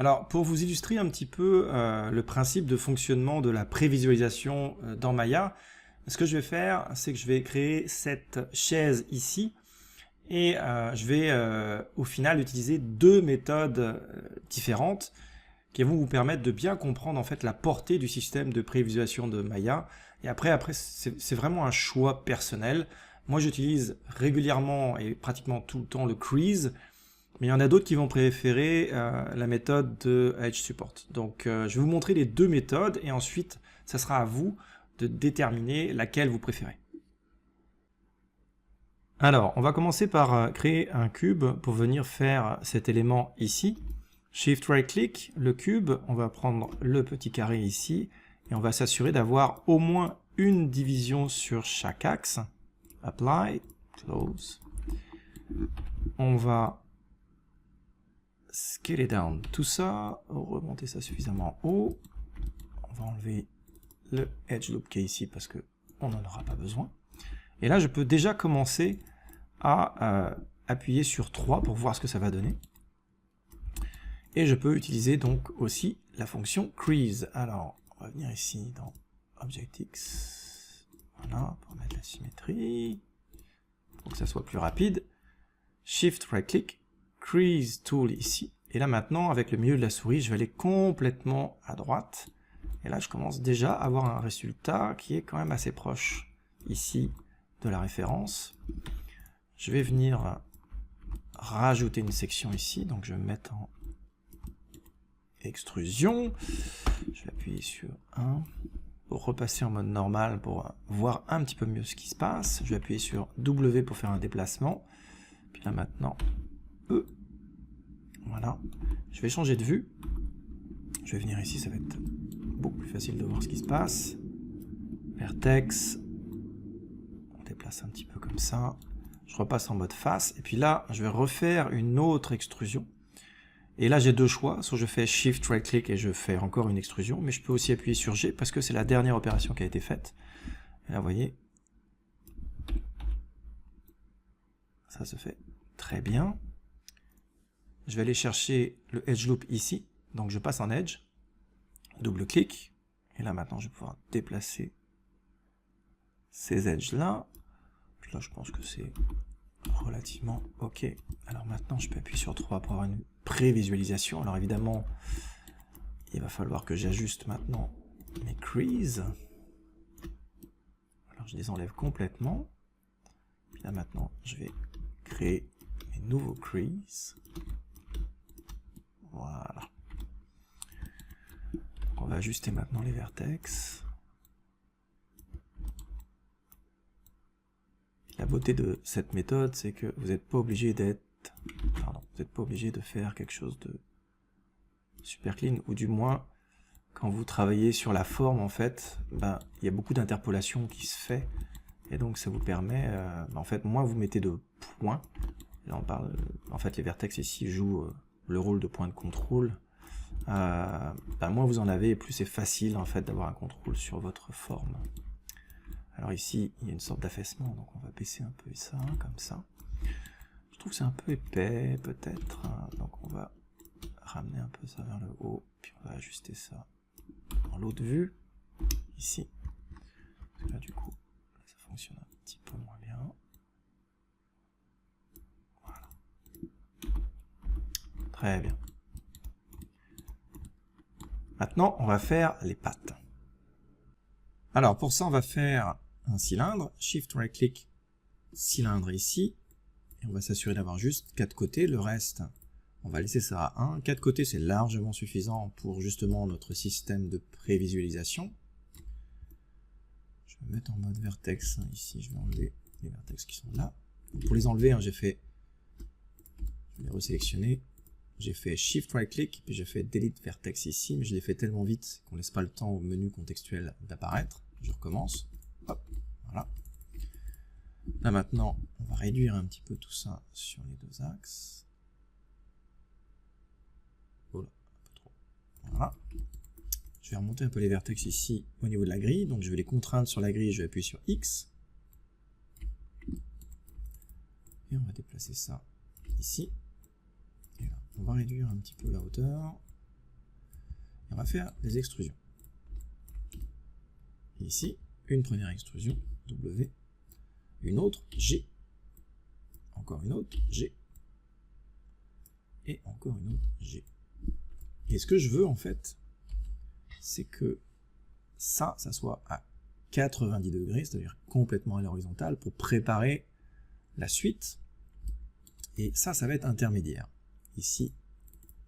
Alors, pour vous illustrer un petit peu le principe de fonctionnement de la prévisualisation dans Maya, ce que je vais faire, c'est que je vais créer cette chaise ici et je vais au final utiliser deux méthodes différentes qui vont vous permettre de bien comprendre en fait la portée du système de prévisualisation de Maya. Et après c'est vraiment un choix personnel. Moi, j'utilise régulièrement et pratiquement tout le temps le Crease. Mais il y en a d'autres qui vont préférer la méthode de Edge Support. Donc je vais vous montrer les deux méthodes et ensuite ça sera à vous de déterminer laquelle vous préférez. Alors on va commencer par créer un cube pour venir faire cet élément ici. Shift right click, le cube, on va prendre le petit carré ici et on va s'assurer d'avoir au moins une division sur chaque axe. Apply, close. On va scale down tout ça, remonter ça suffisamment haut. On va enlever le edge loop qui est ici parce que on n'en aura pas besoin. Et là, je peux déjà commencer à appuyer sur 3 pour voir ce que ça va donner. Et je peux utiliser donc aussi la fonction Crease. Alors, on va venir ici dans ObjectX. Voilà, pour mettre la symétrie, pour que ça soit plus rapide. Shift right click. Crease Tool ici. Et là maintenant, avec le milieu de la souris, je vais aller complètement à droite. Et là, je commence déjà à avoir un résultat qui est quand même assez proche ici de la référence. Je vais venir rajouter une section ici. Donc je vais me mettre en extrusion. Je vais appuyer sur 1 pour repasser en mode normal pour voir un petit peu mieux ce qui se passe. Je vais appuyer sur W pour faire un déplacement. Puis là maintenant, E. Voilà, je vais changer de vue. Je vais venir ici, ça va être beaucoup plus facile de voir ce qui se passe. Vertex, on déplace un petit peu comme ça. Je repasse en mode face. Et puis là, je vais refaire une autre extrusion. Et là, j'ai deux choix. Soit je fais Shift right click et je fais encore une extrusion. Mais je peux aussi appuyer sur G parce que c'est la dernière opération qui a été faite. Et là, vous voyez, ça se fait très bien. Je vais aller chercher le edge loop ici, donc je passe en edge, double-clic, et là maintenant je vais pouvoir déplacer ces edges là. Puis là je pense que c'est relativement ok. Alors maintenant je peux appuyer sur 3 pour avoir une prévisualisation. Alors évidemment, il va falloir que j'ajuste maintenant mes creases. Alors je les enlève complètement. Puis là maintenant je vais créer mes nouveaux creases. Voilà. On va ajuster maintenant les vertex. La beauté de cette méthode, c'est que vous n'êtes pas obligé de faire quelque chose de super clean, ou du moins, quand vous travaillez sur la forme, en fait, il y a beaucoup d'interpolation qui se fait, et donc ça vous permet, en fait, moins vous mettez de points. Là, on parle, en fait, les vertex ici jouent le rôle de point de contrôle. Moins vous en avez, et plus c'est facile en fait d'avoir un contrôle sur votre forme. Alors ici, il y a une sorte d'affaissement, donc on va baisser un peu ça, comme ça. Je trouve que c'est un peu épais, peut-être, donc on va ramener un peu ça vers le haut, puis on va ajuster ça dans l'autre vue, ici. Parce que là, du coup, ça fonctionne un petit peu moins bien. Voilà. Très bien. Maintenant, on va faire les pattes. Alors, pour ça, on va faire un cylindre. Shift right click, cylindre ici. Et on va s'assurer d'avoir juste 4 côtés. Le reste, on va laisser ça à 1. 4 côtés, c'est largement suffisant pour justement notre système de prévisualisation. Je vais mettre en mode vertex. Ici, je vais enlever les vertex qui sont là. Donc, pour les enlever, je vais les resélectionner. J'ai fait Shift right click, puis j'ai fait Delete Vertex ici, mais je l'ai fait tellement vite qu'on ne laisse pas le temps au menu contextuel d'apparaître. Je recommence. Hop, voilà. Là maintenant, on va réduire un petit peu tout ça sur les deux axes. Voilà, un peu trop. Voilà. Je vais remonter un peu les vertex ici au niveau de la grille, donc je vais les contraindre sur la grille, je vais appuyer sur X. Et on va déplacer ça ici. On va réduire un petit peu la hauteur. On va faire des extrusions. Ici, une première extrusion, W, une autre, G, encore une autre, G, et encore une autre, G. Et ce que je veux en fait, c'est que ça soit à 90 degrés, c'est-à-dire complètement à l'horizontale, pour préparer la suite. Et ça va être intermédiaire. Ici,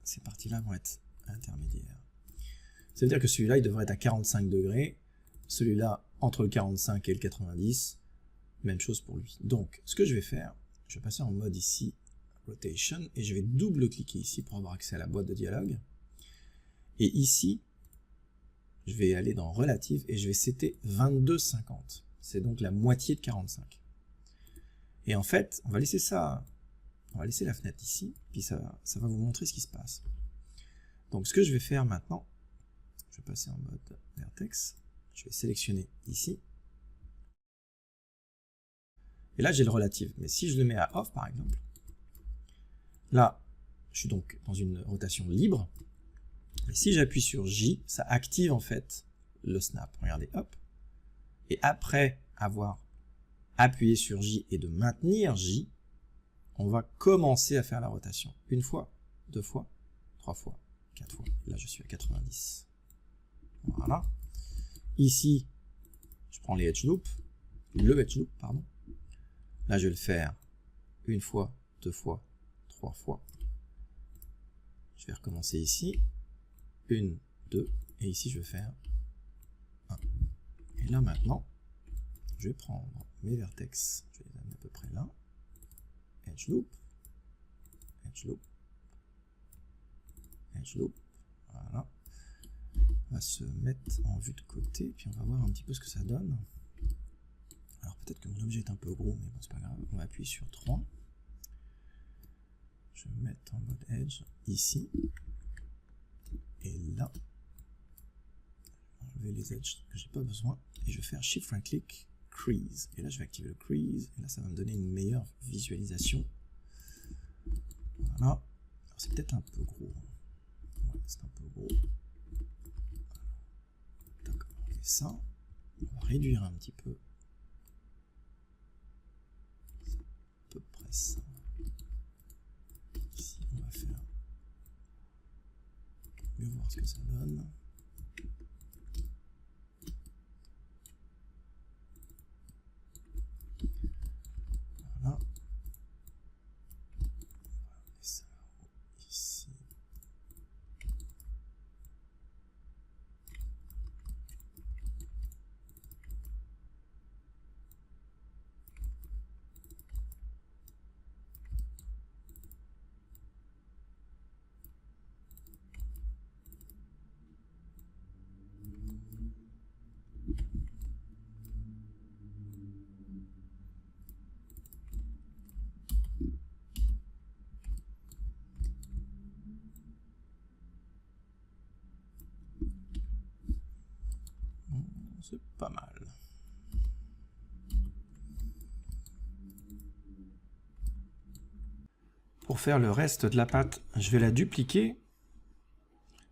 ces parties-là vont être intermédiaires. Ça veut dire que celui-là, il devrait être à 45 degrés, celui-là, entre le 45 et le 90, même chose pour lui. Donc, ce que je vais faire, je vais passer en mode ici, Rotation, et je vais double-cliquer ici pour avoir accès à la boîte de dialogue. Et ici, je vais aller dans Relative et je vais setter 22,50. C'est donc la moitié de 45. Et en fait, on va laisser ça, on va laisser la fenêtre ici, puis ça va vous montrer ce qui se passe. Donc ce que je vais faire maintenant, je vais passer en mode Vertex, je vais sélectionner ici. Et là, j'ai le Relative. Mais si je le mets à Off, par exemple, là, je suis donc dans une rotation libre. Et si j'appuie sur J, ça active en fait le snap. Regardez, hop. Et après avoir appuyé sur J et de maintenir J, on va commencer à faire la rotation. Une fois, deux fois, trois fois, quatre fois. Et là, je suis à 90. Voilà. Ici, je prends les edge loops, le edge loop, pardon. Là, je vais le faire une fois, deux fois, trois fois. Je vais recommencer ici. Une, deux, et ici je vais faire 1. Et là maintenant, je vais prendre mes vertex, je vais les amener à peu près là, edge loop, edge loop, edge loop, voilà. On va se mettre en vue de côté, puis on va voir un petit peu ce que ça donne. Alors peut-être que mon objet est un peu gros, mais bon c'est pas grave, on va appuyer sur 3. Je vais me mettre en mode edge ici. Et là, enlever les edges que j'ai pas besoin, et je vais faire Shift right click, Crease. Et là, je vais activer le Crease, et là, ça va me donner une meilleure visualisation. Voilà. C'est peut-être un peu gros. Ouais, c'est un peu gros. D'accord, on fait ça. On va réduire un petit peu. C'est à peu près ça. Ici, on va faire mieux voir ce que ça donne. Voilà. Et ça ici. C'est pas mal. Pour faire le reste de la patte, je vais la dupliquer.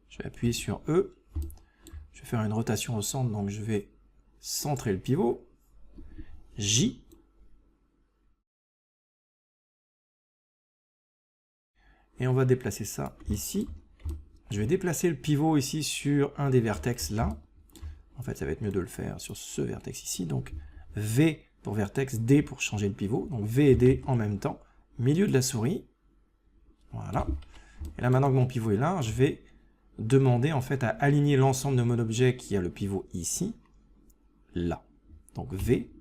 Je vais appuyer sur E. Je vais faire une rotation au centre, donc je vais centrer le pivot. J. Et on va déplacer ça ici. Je vais déplacer le pivot ici sur un des vertex là. En fait, ça va être mieux de le faire sur ce vertex ici. Donc, V pour vertex, D pour changer le pivot. Donc, V et D en même temps. Milieu de la souris. Voilà. Et là, maintenant que mon pivot est là, je vais demander en fait à aligner l'ensemble de mon objet qui a le pivot ici, là. Donc, V,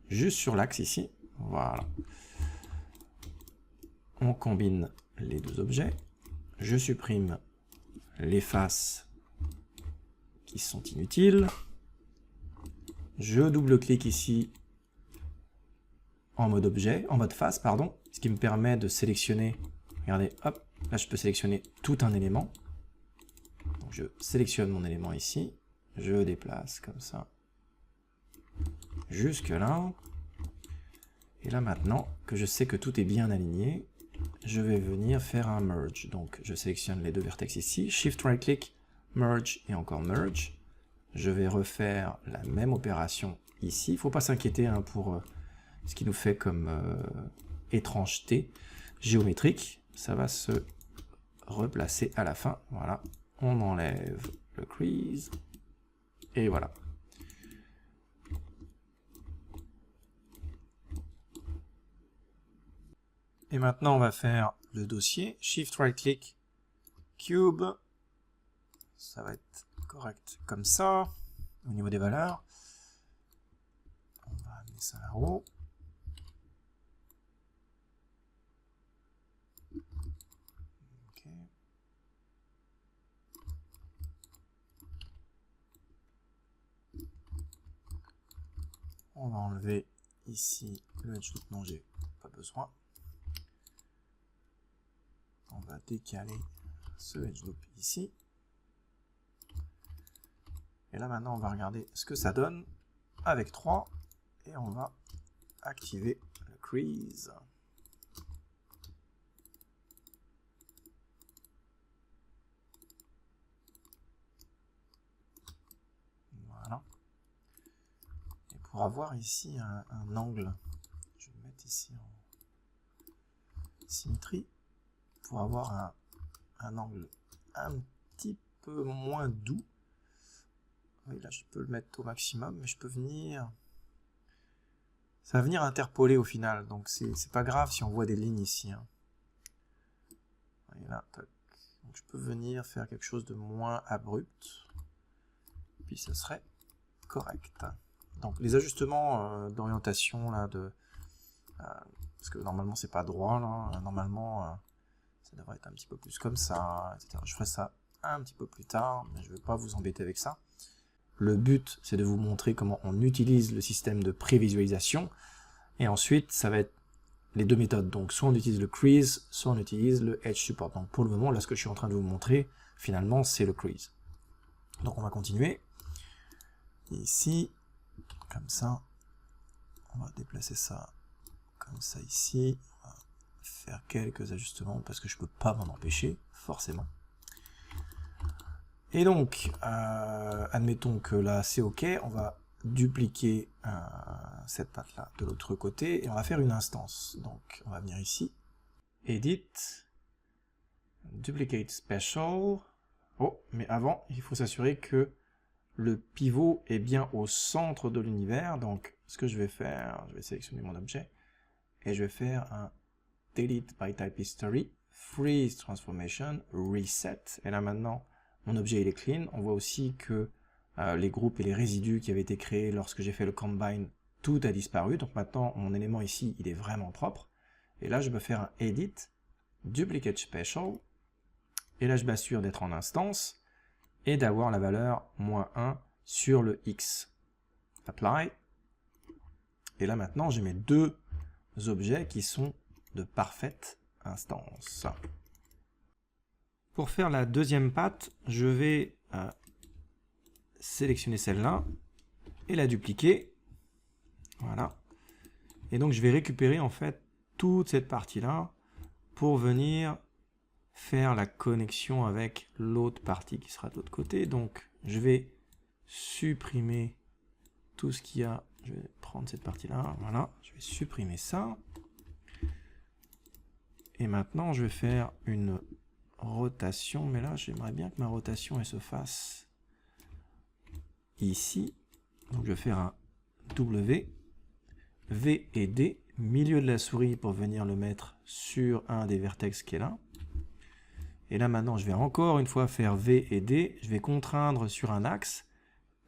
juste sur l'axe ici. Voilà. On combine les deux objets. Je supprime les faces qui sont inutiles. Je double-clique ici en mode objet, en mode face, pardon, ce qui me permet de sélectionner, regardez, hop, là je peux sélectionner tout un élément. Donc je sélectionne mon élément ici, je déplace comme ça, jusque là. Et là maintenant que je sais que tout est bien aligné, je vais venir faire un merge. Donc je sélectionne les deux vertex ici, Shift right click, merge et encore merge. Je vais refaire la même opération ici. Il ne faut pas s'inquiéter hein, pour ce qui nous fait comme étrangeté géométrique. Ça va se replacer à la fin. Voilà. On enlève le crease. Et voilà. Et maintenant, on va faire le dossier. Shift right click, cube. Ça va être correct comme ça, au niveau des valeurs. On va amener ça là-haut. Ok. On va enlever ici le edge loop, non, j'ai pas besoin. On va décaler ce edge loop ici. Et là maintenant on va regarder ce que ça donne avec 3 et on va activer le crease. Voilà. Et pour avoir ici un angle, je vais le mettre ici en symétrie, pour avoir un angle un petit peu moins doux. Oui, là je peux le mettre au maximum, mais je peux venir... Ça va venir interpoler au final, donc c'est pas grave si on voit des lignes ici. Hein. Et là, donc je peux venir faire quelque chose de moins abrupt, puis ce serait correct. Donc les ajustements d'orientation là, parce que normalement c'est pas droit là, normalement ça devrait être un petit peu plus comme ça, etc. Je ferai ça un petit peu plus tard, mais je ne vais pas vous embêter avec ça. Le but, c'est de vous montrer comment on utilise le système de prévisualisation. Et ensuite, ça va être les deux méthodes. Donc, soit on utilise le crease, soit on utilise le edge support. Donc, pour le moment, là, ce que je suis en train de vous montrer, finalement, c'est le crease. Donc, on va continuer. Ici, comme ça. On va déplacer ça comme ça ici. On va faire quelques ajustements parce que je ne peux pas m'en empêcher, forcément. Et donc, admettons que là c'est OK, on va dupliquer cette patte-là de l'autre côté et on va faire une instance. Donc, on va venir ici, Edit, Duplicate Special. Oh, mais avant, il faut s'assurer que le pivot est bien au centre de l'univers. Donc, ce que je vais faire, je vais sélectionner mon objet et je vais faire un Delete by Type History, Freeze Transformation, Reset. Et là maintenant, mon objet il est clean. On voit aussi que les groupes et les résidus qui avaient été créés lorsque j'ai fait le combine, tout a disparu. Donc maintenant, mon élément ici, il est vraiment propre. Et là, je peux faire un Edit, Duplicate Special. Et là, je m'assure d'être en instance et d'avoir la valeur -1 sur le X. Apply. Et là maintenant, j'ai mes deux objets qui sont de parfaite instance. Pour faire la deuxième patte, je vais sélectionner celle-là et la dupliquer. Voilà. Et donc je vais récupérer en fait toute cette partie-là pour venir faire la connexion avec l'autre partie qui sera de l'autre côté. Donc je vais supprimer tout ce qu'il y a. Je vais prendre cette partie-là. Voilà. Je vais supprimer ça. Et maintenant je vais faire une rotation, mais là j'aimerais bien que ma rotation elle se fasse ici. Donc je vais faire un W, V et D, milieu de la souris pour venir le mettre sur un des vertex qui est là. Et là maintenant je vais encore une fois faire V et D, je vais contraindre sur un axe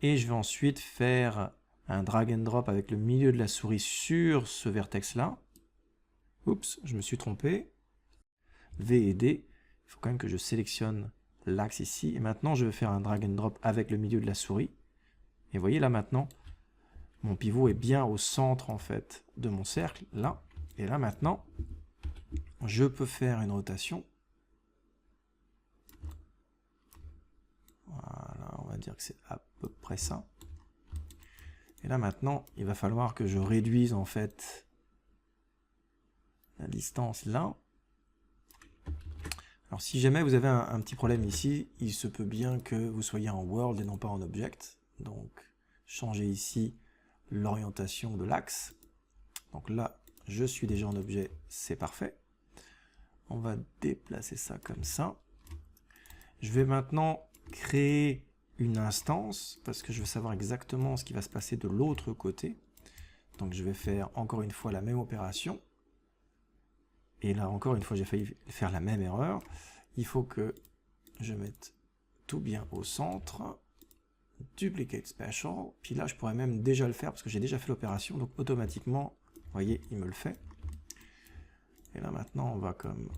et je vais ensuite faire un drag and drop avec le milieu de la souris sur ce vertex là. Oups, je me suis trompé. V et D. Il faut quand même que je sélectionne l'axe ici. Et maintenant, je vais faire un drag and drop avec le milieu de la souris. Et vous voyez, là maintenant, mon pivot est bien au centre, en fait, de mon cercle, là. Et là, maintenant, je peux faire une rotation. Voilà, on va dire que c'est à peu près ça. Et là, maintenant, il va falloir que je réduise, en fait, la distance là. Alors si jamais vous avez un petit problème ici, il se peut bien que vous soyez en World et non pas en Object. Donc changez ici l'orientation de l'axe. Donc là, je suis déjà en objet, c'est parfait. On va déplacer ça comme ça. Je vais maintenant créer une instance parce que je veux savoir exactement ce qui va se passer de l'autre côté. Donc je vais faire encore une fois la même opération. Et là encore une fois j'ai failli faire la même erreur. Il faut que je mette tout bien au centre. Duplicate special. Puis là je pourrais même déjà le faire parce que j'ai déjà fait l'opération. Donc automatiquement, vous voyez, il me le fait. Et là maintenant on va comme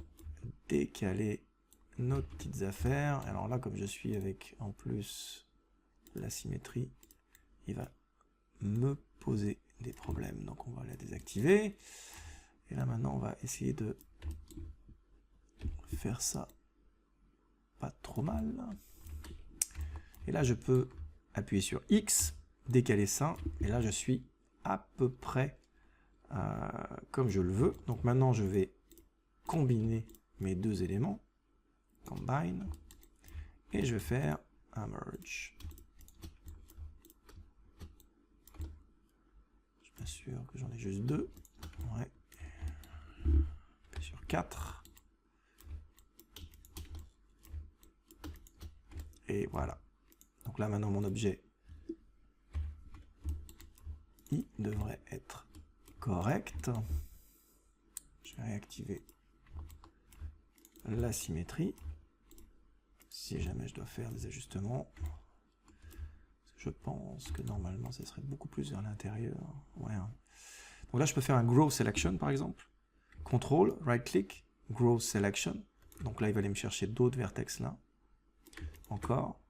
décaler nos petites affaires. Alors là, comme je suis avec en plus la symétrie, il va me poser des problèmes. Donc on va la désactiver. Et là maintenant, on va essayer de faire ça pas trop mal. Et là, je peux appuyer sur X, décaler ça. Et là, je suis à peu près comme je le veux. Donc maintenant, je vais combiner mes deux éléments. Combine. Et je vais faire un merge. Je m'assure que j'en ai juste deux. Ouais. Puis sur 4. Et voilà. Donc là maintenant mon objet, il devrait être correct. Je vais réactiver la symétrie. Si jamais je dois faire des ajustements, je pense que normalement ça serait beaucoup plus vers l'intérieur. Ouais, hein. Donc là je peux faire un Grow Selection par exemple. Contrôle, right click, Grow Selection. Donc là il va aller me chercher d'autres vertex là. Encore.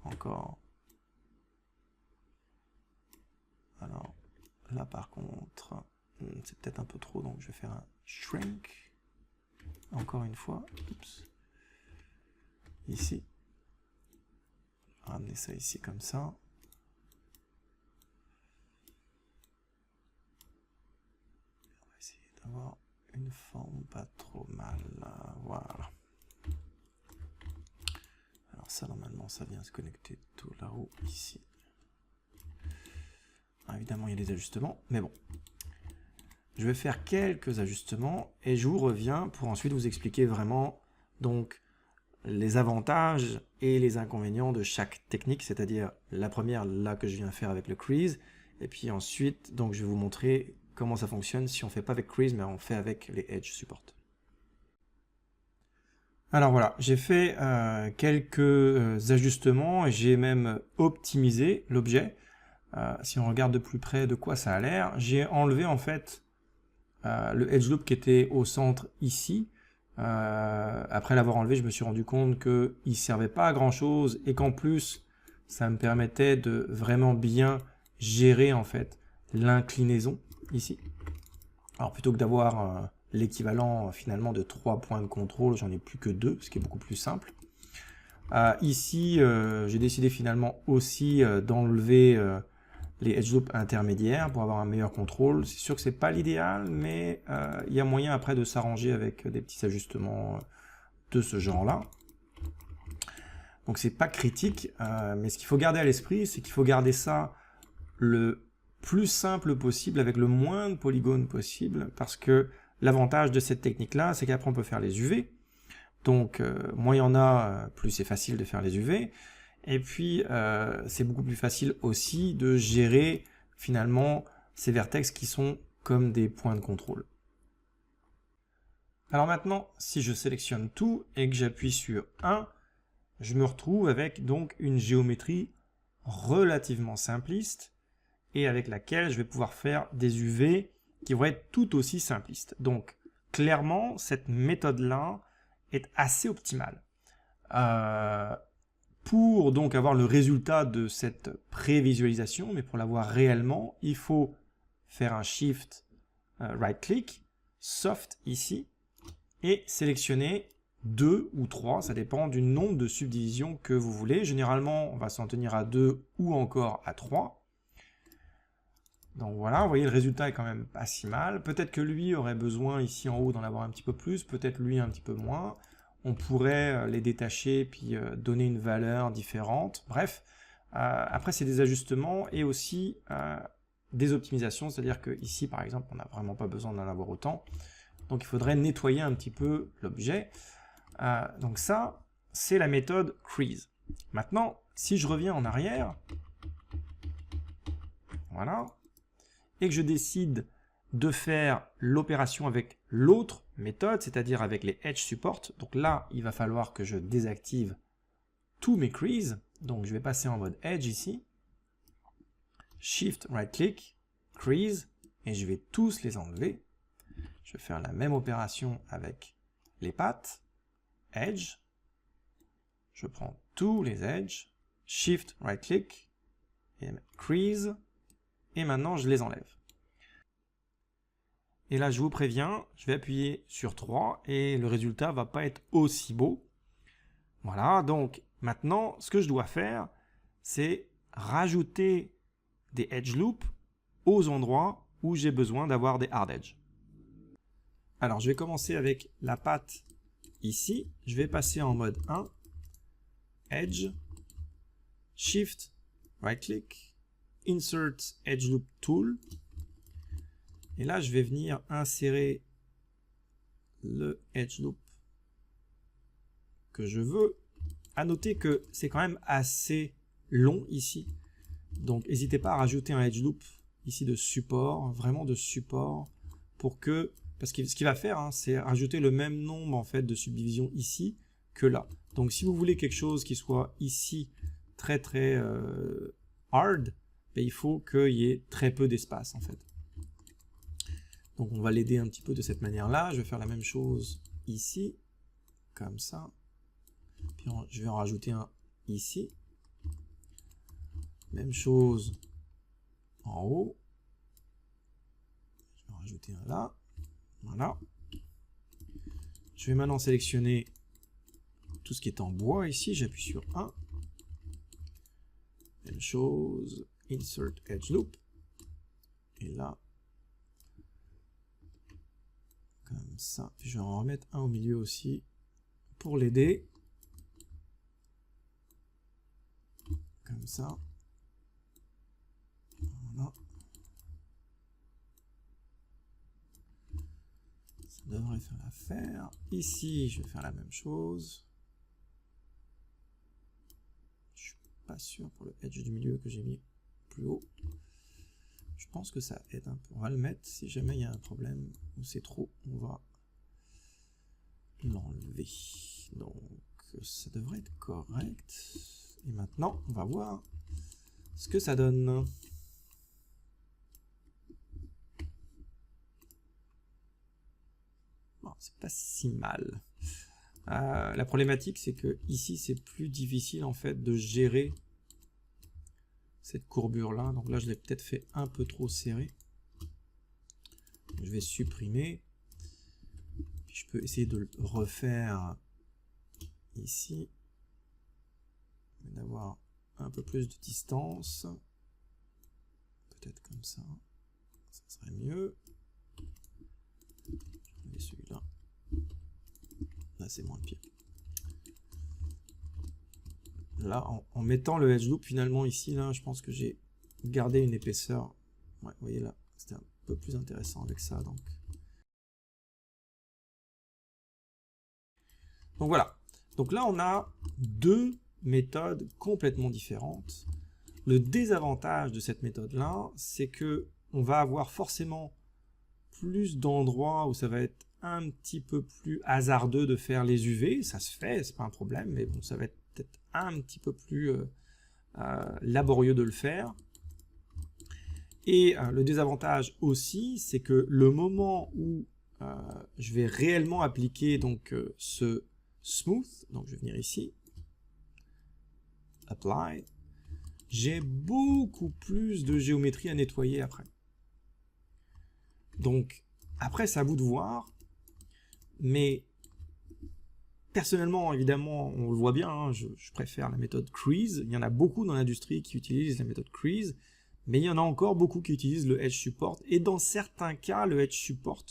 Encore. Alors là par contre, c'est peut-être un peu trop, donc je vais faire un Shrink. Encore une fois. Oups. Ici. Ramener ça ici comme ça. On va essayer d'avoir une forme pas trop mal. Voilà. Alors ça, normalement, ça vient se connecter tout là-haut, ici. Alors, évidemment, il y a des ajustements, mais bon. Je vais faire quelques ajustements et je vous reviens pour ensuite vous expliquer vraiment donc les avantages et les inconvénients de chaque technique, c'est-à-dire la première là que je viens faire avec le Crease, et puis ensuite donc je vais vous montrer comment ça fonctionne si on ne fait pas avec Crease mais on fait avec les Edge Support. Alors voilà, j'ai fait quelques ajustements et j'ai même optimisé l'objet. Si on regarde de plus près de quoi ça a l'air, j'ai enlevé en fait le Edge Loop qui était au centre ici. Après l'avoir enlevé, je me suis rendu compte qu'il ne servait pas à grand chose et qu'en plus ça me permettait de vraiment bien gérer en fait l'inclinaison ici. Alors plutôt que d'avoir l'équivalent finalement de 3 points de contrôle, j'en ai plus que 2, ce qui est beaucoup plus simple. Ici, j'ai décidé finalement aussi d'enlever les edge loops intermédiaires pour avoir un meilleur contrôle. C'est sûr que c'est pas l'idéal, mais il y a moyen après de s'arranger avec des petits ajustements de ce genre-là. Donc c'est pas critique, mais ce qu'il faut garder à l'esprit, c'est qu'il faut garder ça le plus simple possible, avec le moins de polygones possible, parce que l'avantage de cette technique-là, c'est qu'après on peut faire les UV. Donc moins il y en a, plus c'est facile de faire les UV. Et puis c'est beaucoup plus facile aussi de gérer finalement ces vertex qui sont comme des points de contrôle. Alors maintenant, si je sélectionne tout et que j'appuie sur 1, je me retrouve avec donc une géométrie relativement simpliste et avec laquelle je vais pouvoir faire des UV qui vont être tout aussi simplistes. Donc clairement, cette méthode-là est assez optimale. Pour donc avoir le résultat de cette prévisualisation, mais pour l'avoir réellement, il faut faire un Shift right-click, Soft ici, et sélectionner 2 ou 3, ça dépend du nombre de subdivisions que vous voulez. Généralement, on va s'en tenir à 2 ou encore à 3. Donc voilà, vous voyez, le résultat est quand même pas si mal. Peut-être que lui aurait besoin ici en haut d'en avoir un petit peu plus, peut-être lui un petit peu moins. On pourrait les détacher puis donner une valeur différente. Bref, après c'est des ajustements et aussi des optimisations, c'est-à-dire que ici par exemple on n'a vraiment pas besoin d'en avoir autant. Donc il faudrait nettoyer un petit peu l'objet. Donc ça, c'est la méthode crease. Maintenant, si je reviens en arrière, voilà, et que je décide de faire l'opération avec l'autre méthode, c'est-à-dire avec les edge support, donc là, il va falloir que je désactive tous mes creases. Donc je vais passer en mode edge ici, shift right click, crease, et je vais tous les enlever. Je vais faire la même opération avec les pattes, edge, je prends tous les edges, shift right click, et crease, et maintenant je les enlève. Et là, je vous préviens, je vais appuyer sur 3 et le résultat va pas être aussi beau. Voilà, donc maintenant, ce que je dois faire, c'est rajouter des edge loops aux endroits où j'ai besoin d'avoir des hard edge. Alors, je vais commencer avec la patte ici. Je vais passer en mode 1, edge, shift, right click, insert edge loop tool. Et là, je vais venir insérer le edge loop que je veux. À noter que c'est quand même assez long ici. Donc, n'hésitez pas à rajouter un edge loop ici de support, vraiment de support, pour que, parce que ce qu'il va faire, hein, c'est rajouter le même nombre en fait de subdivisions ici que là. Donc, si vous voulez quelque chose qui soit ici très hard, ben, il faut qu'il y ait très peu d'espace en fait. Donc on va l'aider un petit peu de cette manière-là. Je vais faire la même chose ici, comme ça. Puis je vais en rajouter un ici. Même chose en haut. Je vais en rajouter un là. Voilà. Je vais maintenant sélectionner tout ce qui est en bois ici. J'appuie sur 1. Même chose, insert edge loop. Et là, comme ça. Puis je vais en remettre un au milieu aussi pour l'aider. Comme ça. Voilà. Ça devrait faire l'affaire. Ici, je vais faire la même chose. Je suis pas sûr pour le edge du milieu que j'ai mis plus haut. Je pense que ça aide un peu. On va le mettre si jamais il y a un problème ou c'est trop, on va l'enlever. Donc ça devrait être correct. Et maintenant, on va voir ce que ça donne. Bon, c'est pas si mal. La problématique, c'est que ici, c'est plus difficile en fait de gérer cette courbure là. Donc là, je l'ai peut-être fait un peu trop serré. Je vais supprimer. Puis je peux essayer de le refaire ici. D'avoir un peu plus de distance. Peut-être comme ça. Ça serait mieux. Et celui-là. Là, c'est moins pire. Là, en mettant le edge loop, finalement, ici, là, je pense que j'ai gardé une épaisseur. Ouais, vous voyez là, c'était un peu plus intéressant avec ça. Donc voilà. Donc là, on a deux méthodes complètement différentes. Le désavantage de cette méthode-là, c'est que on va avoir forcément plus d'endroits où ça va être un petit peu plus hasardeux de faire les UV. Ça se fait, c'est pas un problème, mais bon, ça va être peut-être un petit peu plus laborieux de le faire. Et le désavantage aussi, c'est que le moment où je vais réellement appliquer donc ce smooth, donc je vais venir ici, apply, j'ai beaucoup plus de géométrie à nettoyer après. Donc après, c'est à vous de voir, mais personnellement, évidemment, on le voit bien, hein, je préfère la méthode crease. Il y en a beaucoup dans l'industrie qui utilisent la méthode crease, Mais il y en a encore beaucoup qui utilisent le Edge Support, et dans certains cas, le Edge Support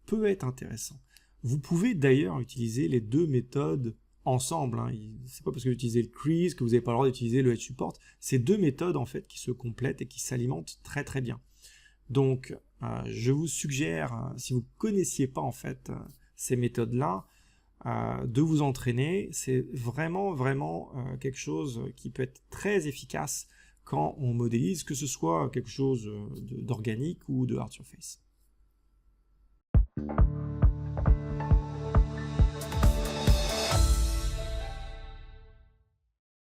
peut être intéressant. Vous pouvez d'ailleurs utiliser les deux méthodes ensemble. Hein. C'est pas parce que vous utilisez le Crease que vous n'avez pas le droit d'utiliser le Edge Support. C'est deux méthodes en fait qui se complètent et qui s'alimentent très très bien. Donc, je vous suggère, si vous ne connaissiez pas en fait ces méthodes-là, de vous entraîner. C'est vraiment quelque chose qui peut être très efficace quand on modélise, que ce soit quelque chose d'organique ou de hard surface.